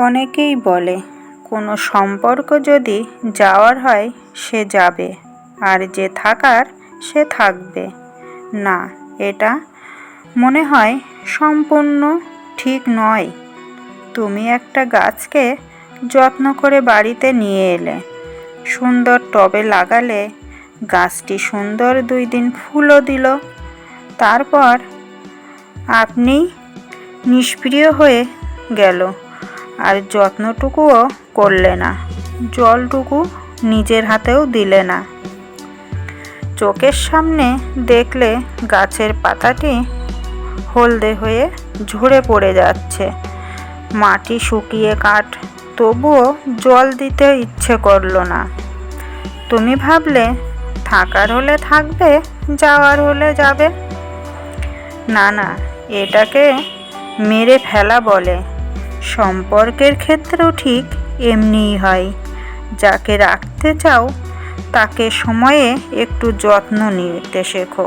অনেকেই বলে কোনো সম্পর্ক যদি যাওয়ার হয় সে যাবে, আর যে থাকার সে থাকবে না। এটা মনে হয় সম্পূর্ণ ঠিক নয়। তুমি একটা গাছকে যত্ন করে বাড়িতে নিয়ে এলে, সুন্দর টবে লাগালে, গাছটি সুন্দর 2 দিন ফুলও দিল। তারপর আপনি নিষ্ক্রিয় হয়ে গেল, আর যত্নটুকুও করলে না, জলটুকু নিজের হাতেও দিলে না। চোখের সামনে দেখলে গাছের পাতাটি হলদে হয়ে ঝরে পড়ে যাচ্ছে, মাটি শুকিয়ে কাঠ, তবুও জল দিতে ইচ্ছে করলো না। তুমি ভাবলে থাকার হলে থাকবে, যাওয়ার হলে যাবে। না না, এটাকে মেরে ফেলা বলে। সম্পর্কের ক্ষেত্রেও ঠিক এমনিই হয়। যাকে রাখতে চাও তাকে সময়ে একটু যত্ন নিতে শেখো।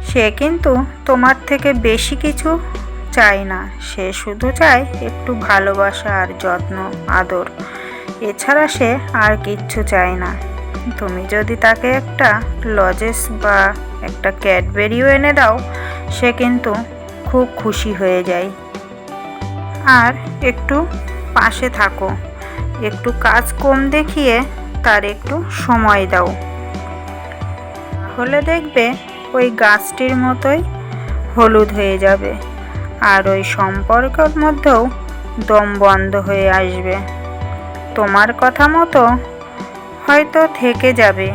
সে কিন্তু তোমার থেকে বেশি কিছু চায় না, সে শুধু চায় একটু ভালোবাসা আর যত্ন, আদর। এছাড়া সে আর কিচ্ছু চায় না। তুমি যদি তাকে একটা লজেন্স বা একটা ক্যাডবেরিও এনে দাও, সে কিন্তু খুব খুশি হয়ে যায়। আর একটু পাশে থাকো, একটু কাজ কম দেখিয়ে তার একটু সময় দাও, তাহলে দেখবে ওই গাছটির মতোই হলুদ হয়ে যাবে, আর ওই সম্পর্কের মধ্যেও দম বন্ধ হয়ে আসবে। তোমার কথা মতো হয়তো থেকে যাবে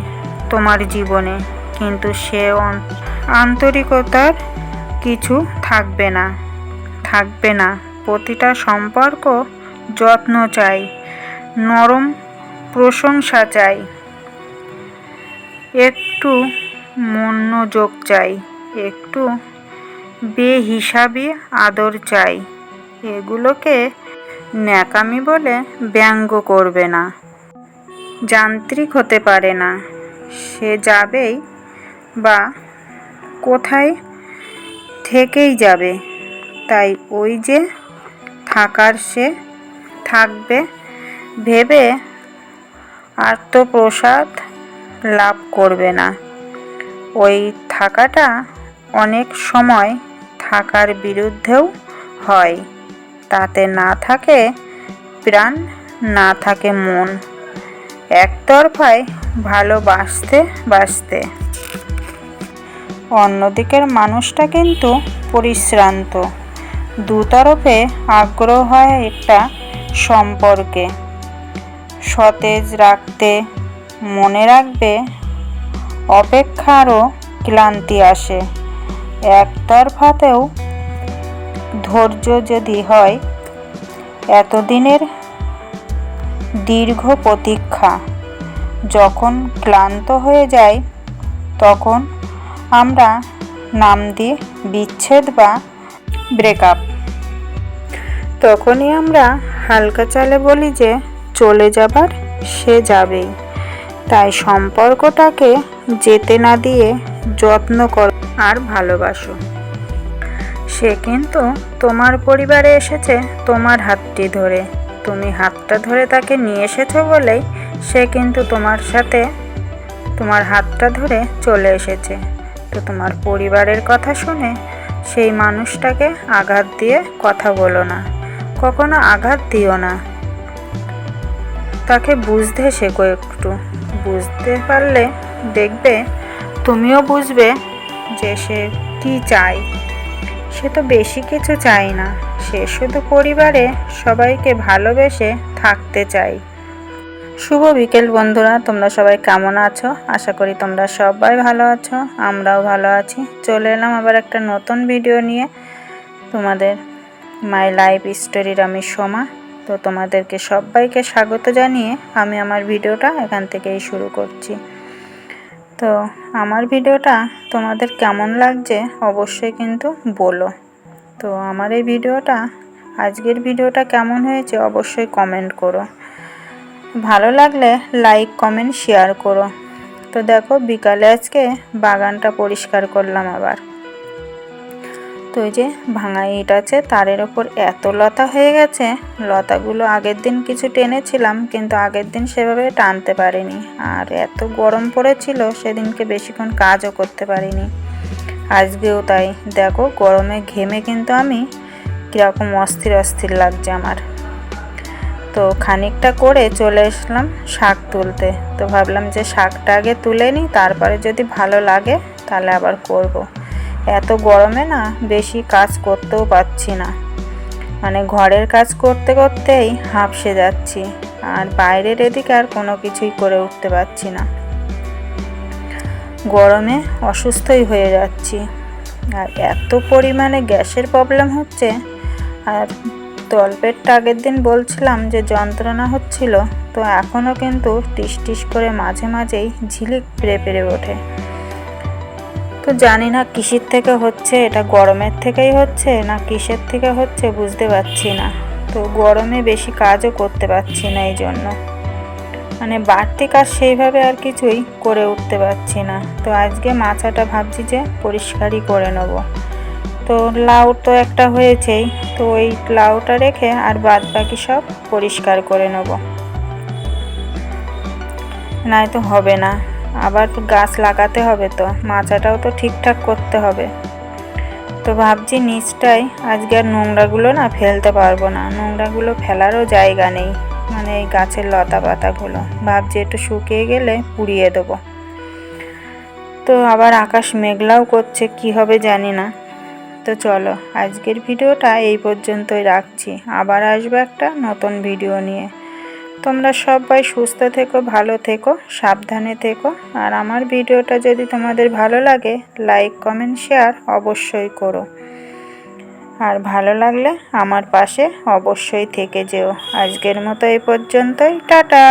তোমার জীবনে, কিন্তু সে আন্তরিকতার কিছু থাকবে না। প্রতিটা সম্পর্ক যত্ন চাই, নরম প্রশংসা চাই, একটু মনোযোগ চাই, একটু বেহিসাবি আদর চাই। এগুলোকে ন্যাকামি বলে ব্যঙ্গ করবে না। যান্ত্রিক হতে পারে না, সে যাবেই বা কোথায় থেকেই যাবে। তাই ওই যে থাকার সে থাকবে ভেবে আত্মপ্রসাদ লাভ করবে না। ওই থাকাটা অনেক সময় থাকার বিরুদ্ধেও হয়। তাতে না থাকে প্রাণ, না থাকে মন, একতরফায় ভালোবাসতে অন্যদিকের মানুষটা কিন্তু পরিশ্রান্ত। দুতরফে আগ্রহ হয় একটা সম্পর্কে সতেজ রাখতে। মনে রাখবে, অপেক্ষারও ক্লান্তি আসে। একতরফাতেও ধৈর্য যদি হয় এতদিনের দীর্ঘ প্রতীক্ষা। যখন ক্লান্ত হয়ে যায় তখন আমরা নাম দিই বিচ্ছেদ বা ব্রেকআপ। তখনই আমরা হালকা চালে বলি যে চলে যাবার সে যাবেই। তাই সম্পর্কটাকে যেতে না দিয়ে যত্ন করো আর ভালোবাসো। সে কিন্তু তোমার পরিবারে এসেছে তোমার হাতটি ধরে। তুমি হাতটা ধরে তাকে নিয়ে এসেছো বলেই সে কিন্তু তোমার সাথে তোমার হাতটা ধরে চলে এসেছে। তো তোমার পরিবারের কথা শুনে সেই মানুষটাকে আঘাত দিয়ে কথা বলো না, কখনো আঘাত দিও না। তাকে বুঝতে শেখো, একটু বুঝতে পারলে দেখবে তুমিও বুঝবে যে সে কি চায়। সে তো বেশি কিছু চায় না, সে শুধু পরিবারে সবাইকে ভালোবেসে থাকতে চায়। শুভ বিকেল বন্ধুরা, তোমরা সবাই কেমন আছো? আশা করি তোমরা সবাই ভালো আছো, আমরাও ভালো আছি। চলে এলাম আবার একটা নতুন ভিডিও নিয়ে। তোমাদের মাই লাইফ স্টোরির আমি সোমা। তো তোমাদেরকে সবাইকে স্বাগত জানিয়ে আমি আমার ভিডিওটা এখান থেকেই শুরু করছি। তো আমার ভিডিওটা তোমাদের কেমন লাগছে অবশ্যই কিন্তু বলো। তো আমার এই আজকের ভিডিওটা কেমন হয়েছে অবশ্যই কমেন্ট করো। ভালো লাগলে লাইক, কমেন্ট, শেয়ার করো। তো দেখো, বিকালে আজকে বাগানটা পরিষ্কার করলাম আবার। তো তো ওই যে ভাঙা ইট আছে তারের ওপর এত লতা হয়ে গেছে, লতাগুলো আগের দিন কিছু টেনেছিলাম কিন্তু আগের দিন সেভাবে টানতে পারিনি, আর এত গরম পড়েছিল সেদিনকে বেশিক্ষণ কাজও করতে পারিনি। আজকেও তাই, দেখো গরমে ঘেমে কিন্তু আমি কীরকম অস্থির অস্থির লাগছে আমার। তো খানিকটা করে চলে আসলাম শাক তুলতে। তো ভাবলাম যে শাকটা আগে তুলে নিই, তারপরে যদি ভালো লাগে তাহলে আবার করব। এত গরমে না বেশি কাজ করতেও পারছি না, মানে ঘরের কাজ করতে করতেই হাঁপসে যাচ্ছি, আর বাইরের এদিকে আর কোনো কিছুই করে উঠতে পারছি না। গরমে অসুস্থই হয়ে যাচ্ছি, আর এত পরিমাণে গ্যাসের প্রবলেম হচ্ছে। আর তলপেটটা আগের দিন বলছিলাম যে যন্ত্রণা হচ্ছিল, তো এখনও কিন্তু টিস টিস করে মাঝে মাঝেই ঝিলিক পেরে পেরে ওঠে। তো জানি না কিসের থেকে হচ্ছে, এটা গরমের থেকেই হচ্ছে না কিসের থেকে হচ্ছে বুঝতে পারছি না। তো গরমে বেশি কাজও করতে পারছি না, এই জন্য মানে বাড়তি কাজ সেইভাবে আর কিছুই করে উঠতে পারছি না। তো আজকে মাচাটা ভাবছি যে পরিষ্কারই করে নেব। তো লাউ তো একটা হয়েছেই, তো ওই লাউটা রেখে আর বাদ বাকি সব পরিষ্কার করে নেব, নয়তো হবে না। আবার গাছ লাগাতে হবে, তো মাচাটাও তো ঠিকঠাক করতে হবে। তো ভাবছি নিচটাই আজকে আর নোংরাগুলো না ফেলতে পারবো না, নোংরাগুলো ফেলারও জায়গা নেই, মানে এই গাছের লতা পাতাগুলো ভাবছি একটু শুকিয়ে গেলে পুড়িয়ে দেবো। তো আবার আকাশ মেঘলাও করছে, কি হবে জানি না। তো চলো আজকের ভিডিওটা এই পর্যন্তই রাখছি, আবার আসবো একটা নতুন ভিডিও নিয়ে। তোমরা সবাই সুস্থ থেকো, ভালো থেকো, সাবধানে থেকো। আর আমার ভিডিওটা যদি তোমাদের ভালো লাগে লাইক কমেন্ট শেয়ার অবশ্যই করো, আর ভালো লাগলে আমার পাশে অবশ্যই থেকে যেও। আজকের মতো এই পর্যন্তই, টাটা।